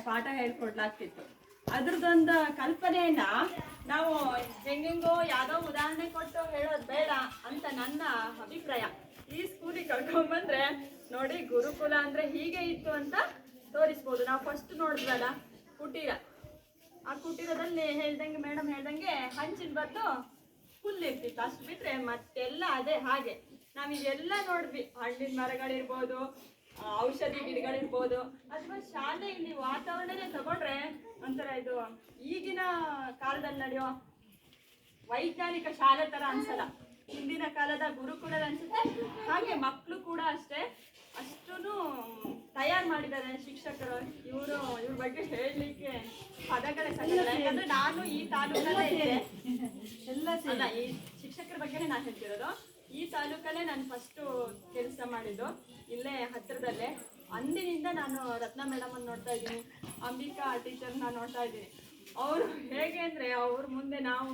ಪಾಠ ಹೇಳ್ಕೊಡ್ಲಾಗ್ತಿತ್ತು. ಅದ್ರದ್ದೊಂದು ಕಲ್ಪನೆಯನ್ನ ನಾವು ಹೆಂಗೆಂಗೋ ಯಾವುದೋ ಉದಾಹರಣೆ ಕೊಟ್ಟು ಹೇಳೋದು ಬೇಡ ಅಂತ ನನ್ನ ಅಭಿಪ್ರಾಯ. ಈ ಸ್ಕೂಲಿಗೆ ಕರ್ಕೊಂಡ್ಬಂದ್ರೆ ನೋಡಿ ಗುರುಕುಲ ಅಂದ್ರೆ ಹೀಗೆ ಇತ್ತು ಅಂತ ತೋರಿಸ್ಬೋದು. ನಾವು ಫಸ್ಟ್ ನೋಡಿದ್ವಲ್ಲ ಕುಟೀರ, ಆ ಕುಟೀರದಲ್ಲಿ ಹೇಳ್ದಂಗೆ ಮೇಡಮ್ ಹೇಳ್ದಂಗೆ ಹಂಚಿನ ಬದಲು ಹುಲ್ಲಿರ್ತಿತ್ತು, ಅಷ್ಟು ಬಿಟ್ರೆ ಮತ್ತೆಲ್ಲ ಅದೇ ಹಾಗೆ. ನಾವೀಗೆಲ್ಲ ನೋಡಿದ್ವಿ, ಹಣ್ಣಿನ ಮರಗಳಿರ್ಬೋದು, ಔಷಧಿ ಗಿಡಗಳಿರ್ಬೋದು, ಅಥವಾ ಶಾಲೆಯಲ್ಲಿ ವಾತಾವರಣನೇ ತಗೊಂಡ್ರೆ ಒಂಥರ ಇದು ಈಗಿನ ಕಾಲದಲ್ಲಿ ನಡೆಯೋ ವೈಜ್ಞಾನಿಕ ಶಾಲೆ ತರ ಅನ್ಸಲ್ಲ, ಹಿಂದಿನ ಕಾಲದ ಗುರುಕುಲದ ಅನ್ಸುತ್ತೆ. ಹಾಗೆ ಮಕ್ಕಳು ಕೂಡ ಅಷ್ಟೇ, ಅಷ್ಟೂ ತಯಾರು ಮಾಡಿದ್ದಾರೆ ಶಿಕ್ಷಕರು. ಇವ್ರ ಬಗ್ಗೆ ಹೇಳಲಿಕ್ಕೆ ಪದಗಳೇ ಸಾಕಲ್ಲ. ಯಾಕಂದ್ರೆ ನಾನು ಈ ತಾಲೂಕಲ್ಲೇ ಇದ್ದೆ, ಅಲ್ಲ ಈ ಶಿಕ್ಷಕರ ಬಗ್ಗೆನೇ ನಾನು ಹೇಳ್ತಿರೋದು. ಈ ತಾಲೂಕಲ್ಲೇ ನಾನು ಫಸ್ಟು ಕೆಲಸ ಮಾಡಿದ್ದು, ಇಲ್ಲೇ ಹತ್ತಿರದಲ್ಲೇ. ಅಂದಿನಿಂದ ನಾನು ರತ್ನ ಮೇಡಮನ್ನು ನೋಡ್ತಾ ಇದ್ದೀನಿ, ಅಂಬಿಕಾ ಟೀಚರ್ನ ನೋಡ್ತಾ ಇದ್ದೀನಿ. ಅವರು ಹೇಗೆ ಅಂದರೆ ಅವ್ರ ಮುಂದೆ ನಾವು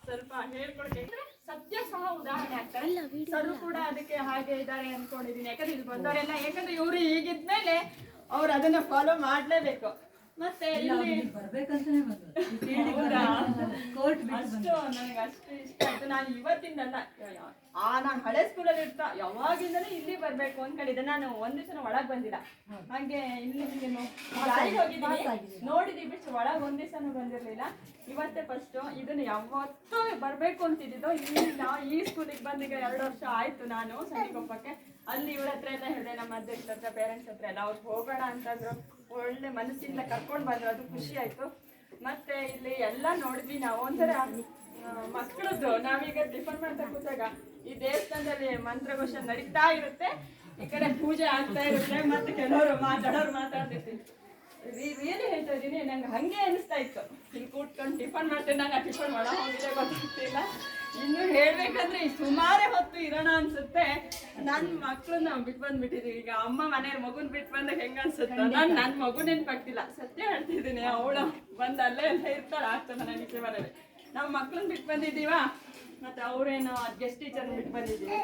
ಸ್ವಲ್ಪ ಹೇಳ್ಕೊಳ್ತೇವೆ ಅಂದರೆ ಸತ್ಯ ಸಹ ಉದಾಹರಣೆ ಆಗ್ತಾರೆ. ಸರು ಕೂಡ ಅದಕ್ಕೆ ಹಾಗೆ ಇದ್ದಾರೆ ಅಂದ್ಕೊಂಡಿದ್ದೀನಿ. ಯಾಕಂದ್ರೆ ಇಲ್ಲಿ ಬಂದವರೆಲ್ಲ, ಯಾಕಂದ್ರೆ ಇವರು ಈಗಿದ್ಮೇಲೆ ಅವ್ರು ಅದನ್ನ ಫಾಲೋ ಮಾಡಲೇಬೇಕು. ಮತ್ತೆ ಇಲ್ಲಿ ಅಷ್ಟು ನನಗೆ ಅಷ್ಟು ಇಷ್ಟ ಆಯ್ತು. ನಾನು ಇವತ್ತಿಂದಲ್ಲ, ನಾನು ಹಳೆ ಸ್ಕೂಲಲ್ಲಿ ಇರ್ತಾ ಯಾವಾಗಿಂದಲೂ ಇಲ್ಲಿ ಬರ್ಬೇಕು ಅಂದ್ಕೊಂಡಿದ್ದೆ. ನಾನು ಒಂದ್ ದಿವಸ ಒಳಗ್ ಬಂದಿಲ್ಲ, ಹಾಗೆ ಇಲ್ಲಿ ಹೋಗಿದ್ದೀನಿ, ನೋಡಿದೀವಿ ಬಿಟ್ಟು ಒಳಗ್ ಒಂದ್ ದಿವಸನೂ ಬಂದಿರ್ಲಿಲ್ಲ. ಇವತ್ತೇ ಫಸ್ಟ್. ಇದನ್ನ ಯಾವತ್ತೂ ಬರ್ಬೇಕು ಅಂತಿದ್ದು. ಇಲ್ಲಿ ನಾವು ಈ ಸ್ಕೂಲಿಗೆ ಬಂದೀಗ 2 ವರ್ಷ ಆಯ್ತು. ನಾನು ಸಂಡಿಕೊಪ್ಪಕ್ಕೆ ಅಲ್ಲಿ ಇವ್ರ ಹತ್ರ ಎಲ್ಲ ಹೇಳಿದೆ, ನಮ್ಮ ಅಧ್ಯಕ್ಷರ ಹತ್ರ, ಪೇರೆಂಟ್ಸ್ ಹತ್ರ ಎಲ್ಲ. ಅವ್ರು ಹೋಗೋಣ ಅಂತಂದ್ರು, ಒಳ್ಳೆ ಮನಸ್ಸಿಂದ ಕರ್ಕೊಂಡು ಬಂದ್ರು, ಅದು ಖುಷಿ ಆಯ್ತು. ಮತ್ತೆ ಇಲ್ಲಿ ಎಲ್ಲ ನೋಡಿದ್ವಿ ನಾವು. ಒಂಥರ ಮಕ್ಕಳದ್ದು, ನಾವೀಗ ಟಿಫನ್ ಮಾಡ್ತಾ ಕೂತಾಗ ಈ ದೇವಸ್ಥಾನದಲ್ಲಿ ಮಂತ್ರಘೋಷ ನಡೀತಾ ಇರುತ್ತೆ, ಈ ಕಡೆ ಪೂಜೆ ಆಗ್ತಾ ಇರುತ್ತೆ, ಮತ್ತೆ ಕೆಲವರು ಮಾತಾಡ್ತಿರ್ತೀವಿ. ರಿಯಲಿ ಹೇಳ್ತಾ ಇದ್ದೀನಿ, ನಂಗೆ ಹಂಗೆ ಅನಿಸ್ತಾ ಇತ್ತು. ಇಲ್ಲಿ ಕೂತ್ಕೊಂಡು ಟಿಫನ್ ಮಾಡ್ತೀನಿ. ನಂಗೆ ಆ ಟಿಫನ್ ಒಳ ಹೋಗಿದೆ ಗೊತ್ತಾಗ್ತಿಲ್ಲ. ಇನ್ನು ಹೇಳ್ಬೇಕಂದ್ರೆ ಸುಮಾರೇ ಹೊತ್ತು ಇರೋಣ ಅನ್ಸುತ್ತೆ. ನನ್ನ ಮಕ್ಕಳನ್ನ ಬಿಟ್ಟು ಬಂದ್ಬಿಟ್ಟಿದೀವಿ. ಈಗ ಅಮ್ಮ ಮನೆಯವ್ರ ಮಗುನ್ ಬಿಟ್ಟು ಬಂದಾಗ ಹೆಂಗ ಅನ್ಸುತ್ತೆ. ನನ್ನ ಮಗು ನೆನ್ಪಾಗ್ತಿಲ್ಲ, ಸತ್ಯ ಹೇಳ್ತಿದ್ದೀನಿ. ಅವಳು ಬಂದ ಅಲ್ಲೇ ಎಲ್ಲ ಇರ್ತಾಳೆ, ಆಗ್ತದೆ ನನಗೆ ಮನೇಲಿ. ನಾವು ಮಕ್ಳನ್ನ ಬಿಟ್ಟು ಬಂದಿದ್ದೀವ, ಮತ್ತೆ ಅವ್ರೇನು ಗೆಸ್ಟ್ ಟೀಚರ್ ಬಿಟ್ಟು ಬಂದಿದ್ದೀವಿ.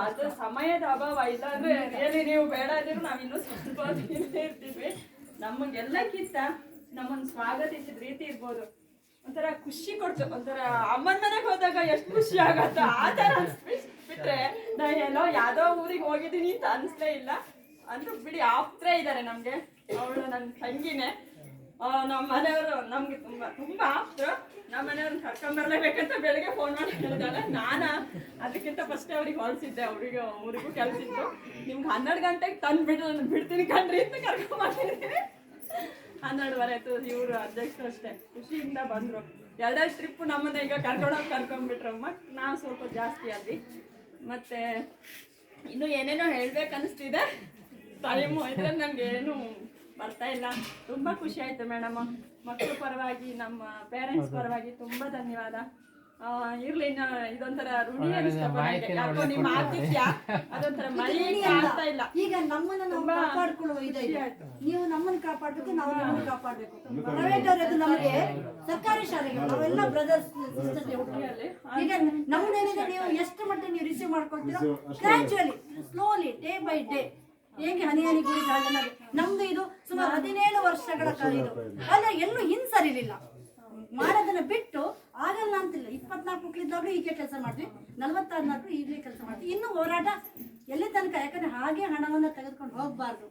ಅದು ಸಮಯದ ಅಭಾವ. ಇಲ್ಲಾಂದ್ರೆ ರಿಯಲಿ ನೀವು ಬೇಡ ಅಂದ್ರೂ ನಾವಿನ್ನೂ ಸ್ವಲ್ಪ ಇಲ್ಲೇ ಇರ್ತೀವಿ. ನಮಗೆಲ್ಲಕ್ಕಿಂತ ನಮ್ಮನ್ನು ಸ್ವಾಗತಿಸಿದ ರೀತಿ ಇರ್ಬೋದು, ಒಂಥರ ಖುಷಿ ಕೊಡ್ತು. ಒಂಥರ ಅಮ್ಮನ ಮನೆಗೆ ಹೋದಾಗ ಎಷ್ಟು ಖುಷಿ ಆಗತ್ತ ಆ ಥರ ಬಿಟ್ರೆ ನಾ ಎಲ್ಲೋ ಯಾವುದೋ ಊರಿಗೆ ಹೋಗಿದ್ದೀನಿ ಅಂತ ಅನಿಸ್ಲೇ ಇಲ್ಲ. ಅಂದ್ರೂ ಬಿಡಿ, ಆಪ್ತರೇ ಇದ್ದಾರೆ ನಮಗೆ. ಅವಳು ನನ್ನ ತಂಗಿನೇ. ನಮ್ಮ ಮನೆಯವರು ನಮ್ಗೆ ತುಂಬಾ ಆಪ್ತರು. ನಮ್ಮ ಮನೆಯವ್ರನ್ನ ಕರ್ಕೊಂಬರ್ಲೇಬೇಕಂತ ಬೆಳಗ್ಗೆ ಫೋನ್ ಮಾಡಿ ಹೇಳಿದಾಳೆ. ನಾನು ಅದಕ್ಕಿಂತ ಫಸ್ಟ್ ಅವ್ರಿಗೆ ಹೊಲಿಸಿದ್ದೆ. ಅವ್ರಿಗೂ ಕೆಲಸ ಇತ್ತು. ನಿಮ್ಗೆ 12 ಗಂಟೆಗೆ ತಂದು ಬಿಡ್ತೀನಿ ಕಣ್ರಿ ಅಂತ ಕರ್ಕೊಂಬರ್ತಿದ್ದೀನಿ. 12:30 ಆಯ್ತು. ಇವರು ಅಧ್ಯಕ್ಷರು ಅಷ್ಟೇ ಖುಷಿಯಿಂದ ಬಂದರು. 2 ಟ್ರಿಪ್ಪು ನಮ್ಮನ್ನ ಈಗ ಕರ್ಕೊಂಡ್ಬಿಟ್ರು. ಮತ್ತೆ ನಾವು ಸ್ವಲ್ಪ ಜಾಸ್ತಿ ಆದ್ವಿ. ಮತ್ತೆ ಇನ್ನು ಏನೇನೋ ಹೇಳ್ಬೇಕು ಅನಿಸ್ತಿದೆ. ಟೈಮು ಇದ್ರೆ ನಮ್ಗೆ ಏನು ಬರ್ತಾ ಇಲ್ಲ. ತುಂಬಾ ಖುಷಿ ಆಯ್ತು ಮೇಡಮ್. ಮಕ್ಕಳ ಪರವಾಗಿ, ನಮ್ಮ ಪೇರೆಂಟ್ಸ್ ಪರವಾಗಿ ತುಂಬಾ ಧನ್ಯವಾದ. ಇರ್ಲಿ, ಇದೊಂಥರ ರೂಢಿ ಯಾಕೋ ನೀವು ಮಾಡ್ತಿದ್ಯಾ, ಅದೊಂಥರ ಮಳಿ ಆಗ್ತಾ ಇಲ್ಲ. ಈಗ ನಮ್ಮನ್ನ ನಾವು ಕಾಪಾಡ್ಕೊಳ್ಳುವ ಇದೆ. ನೀವು ನಮ್ಮನ್ನು ಕಾಪಾಡ್ಬೇಕು, ನಾವು ನಮ್ಮನ್ನು ಕಾಪಾಡ್ಬೇಕು. ಪ್ರೈವೇಟ್ ಅವರದ್ದು ನಮಗೆ ಸರ್ಕಾರಿ ಶಾಲೆಗಳು ನಾವೆಲ್ಲ ಬ್ರದರ್ಸ್ ಸಿಸ್ಟರ್ಸ್ ಒಟ್ಟಿಗೆ. ಈಗ ನಮ್ದೇನಿದೆ, ನೀವು ಎಷ್ಟು ಮಟ್ಟಿಗೆ ನೀವು ರಿಸೀವ್ ಮಾಡ್ಕೊಳ್ತೀರೋ gradually slowly day by day, ಹೇಗೆ ಹನಿ ಹನಿ ಗುರಿ ನಮ್ದು ಇದು ಸುಮಾರು 17 ವರ್ಷಗಳ ಕಾಲ. ಇದು ಆದ್ರೆ ಎಲ್ಲೂ ಹಿಂಸರಿಲಿಲ್ಲ. ಮಾಡೋದನ್ನ ಬಿಟ್ಟು ಆಗಲ್ಲ ಅಂತಿಲ್ಲ. 24 ಮಕ್ಕಳಿದ್ದಾಗಲೂ ಹೀಗೆ ಕೆಲಸ ಮಾಡ್ತೀವಿ, 46 ಮಕ್ಕಳು ಈಗಲೇ ಕೆಲಸ ಮಾಡ್ತೀವಿ. ಇನ್ನೂ ಹೋರಾಟ ಎಲ್ಲಿ ತನಕ? ಯಾಕಂದ್ರೆ ಹಾಗೆ ಹಣವನ್ನು ತೆಗೆದುಕೊಂಡು ಹೋಗ್ಬಾರ್ದು.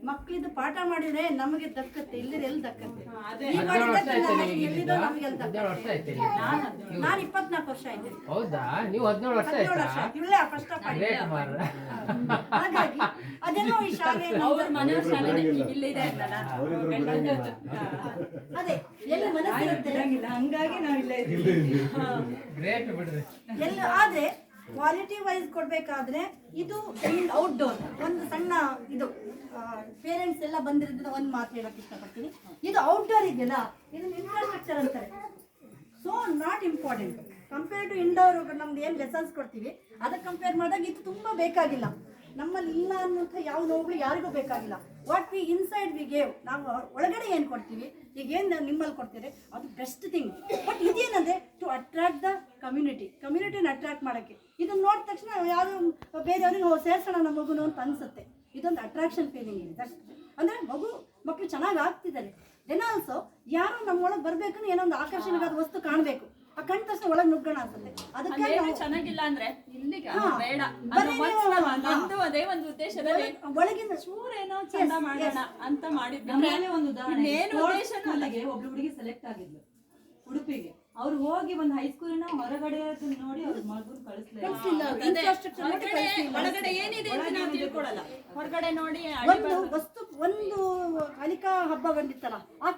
ಮಕ್ಕಳಿದ್ದು ಪಾಠ ಮಾಡಿದ್ರೆ ನಮಗೆ ದಕ್ಕತ್ತೆ, ಇಲ್ಲಿದ್ರೆ ಎಲ್ಲಿ ದಕ್ಕತ್ತೆ? ಎಲ್ಲಿದೋ ನಮಗೆ ಎಲ್ಲಿ ದಕ್ಕತ್ತೆ? ನಾನು 24 ವರ್ಷ ಇದ್ದೀನಿ. ಹೌದಾ? ನೀವು 17 ವರ್ಷ ಇಲ್ಲ, ಫಸ್ಟ್ ಆಫ್ ಆಲ್. ಹಾಗಾಗಿ ಅದೆಲ್ಲೋ ಈ ಶಾಲೆ ಅದೇ ಎಲ್ಲಿ ಮನಸ್ಸಿರುತ್ತೆ, ಹಂಗಾಗಿ ನಾವು ಇಲ್ಲೇ ಇದ್ದೀವಿ. ಎಲ್ಲ ಆದ್ರೆ ಕ್ವಾಲಿಟಿ ವೈಸ್ ಕೊಡ್ಬೇಕಾದ್ರೆ ಇದು ಔಟ್ಡೋರ್ ಒಂದು ಸಣ್ಣ ಇದು ಪೇರೆಂಟ್ಸ್ ಎಲ್ಲ ಬಂದಿರೋದ್ರಿಂದ ಒಂದು ಮಾತು ಹೇಳಕ್ ಇಷ್ಟಪಡ್ತೀನಿ. ಇದು ಔಟ್ಡೋರ್ ಇದೆಯಲ್ಲ, ಇದನ್ನ ಇನ್ಫ್ರಾಸ್ಟ್ರಕ್ಚರ್ ಅಂತಾರೆ. So not important compare to indoor. ನಮ್ದು ಏನು ಲೆಸನ್ಸ್ ಕೊಡ್ತೀವಿ ಅದಕ್ಕೆ ಕಂಪೇರ್ ಮಾಡಿದಾಗ ಇದು ತುಂಬ ಬೇಕಾಗಿಲ್ಲ. ನಮ್ಮಲ್ಲಿ ಇಲ್ಲ ಅನ್ನುವಂಥ ಯಾವ ನೋವುಗಳು ಯಾರಿಗೂ ಬೇಕಾಗಿಲ್ಲ. What we inside we gave, ನಾವು ಒಳಗಡೆ ಏನು ಕೊಡ್ತೀವಿ, ಈಗ ಏನು ನಿಮ್ಮಲ್ಲಿ ಕೊಡ್ತೀರಿ ಅದು ಬೆಸ್ಟ್ ಥಿಂಗ್. ಬಟ್ ಇದೇನಂದರೆ ಟು ಅಟ್ರಾಕ್ಟ್ ದ ಕಮ್ಯುನಿಟಿನ ಅಟ್ರಾಕ್ಟ್ ಮಾಡೋಕ್ಕೆ. ಇದನ್ನು ನೋಡಿದ ತಕ್ಷಣ ಯಾರು ಬೇರೆಯವ್ರಿಗೆ ಸೇರ್ಸೋಣ ನಮ್ಮ ಮಗುನು ಅಂತ ಅನಿಸುತ್ತೆ. ಇದೊಂದು ಅಟ್ರಾಕ್ಷನ್ ಫೀಲಿಂಗ್ ಇದೆ ಅಂದ್ರೆ ಮಕ್ಕಳು ಚೆನ್ನಾಗಿ ಆಗ್ತಿದ್ದಾರೆ. ದೆನ್ ಆಲ್ಸೋ ಯಾರೋ ನಮ್ಮೊಳಗೆ ಬರ್ಬೇಕು, ಏನೋ ಒಂದು ಆಕರ್ಷಣೆಗಾದ ವಸ್ತು ಕಾಣ್ಬೇಕು, ಆ ಕಂಡ ತಕ್ಷಣ ಒಳಗೆ ನುಗ್ಗೋಣ ಅನ್ಸುತ್ತೆ. ಅದಕ್ಕೆ ಅದೇನು ಚೆನ್ನಾಗಿಲ್ಲ ಅಂದ್ರೆ ಇಲ್ಲಿಗೆ ಬೇಡ ನಂದು ಅದೇ ಒಂದು ಉದ್ದೇಶದಲ್ಲಿ ಒಳಗಿನ ಚೂರೇನೋ ಚಂದ ಮಾಡೋಣ ಅಂತ ಮಾಡಿದ್ವಿ. ನಮ್ಮಲ್ಲಿ ಒಂದು ಉದಾಹರಣೆ, ಇನ್ನೇನು ಉದ್ದೇಶ ಅಲ್ಲಿಗೆ ಒಬ್ಳು ಹುಡುಗಿ ಸೆಲೆಕ್ಟ್ ಆಗಿದ್ಲು ಉಡುಪಿಗೆ. ಅವ್ರು ಹೋಗಿ ಒಂದು ಹೈಸ್ಕೂಲಿನ ಹೊರಗಡೆ ನೋಡಿ ಅವ್ರ ಮಗನ್ ಕಳಿಸ್ಲಿಲ್ಲ. ಒಳಗಡೆ ಏನಿದೆ ಅಂತ ನಾವು ತಿಳ್ಕೊಳಲ್ಲ, ಹೊರಗಡೆ ನೋಡಿ ಒಂದು ಕಲಿಕಾ ಹಬ್ಬ ಬಂದಿತ್ತಲ್ಲ, ಆ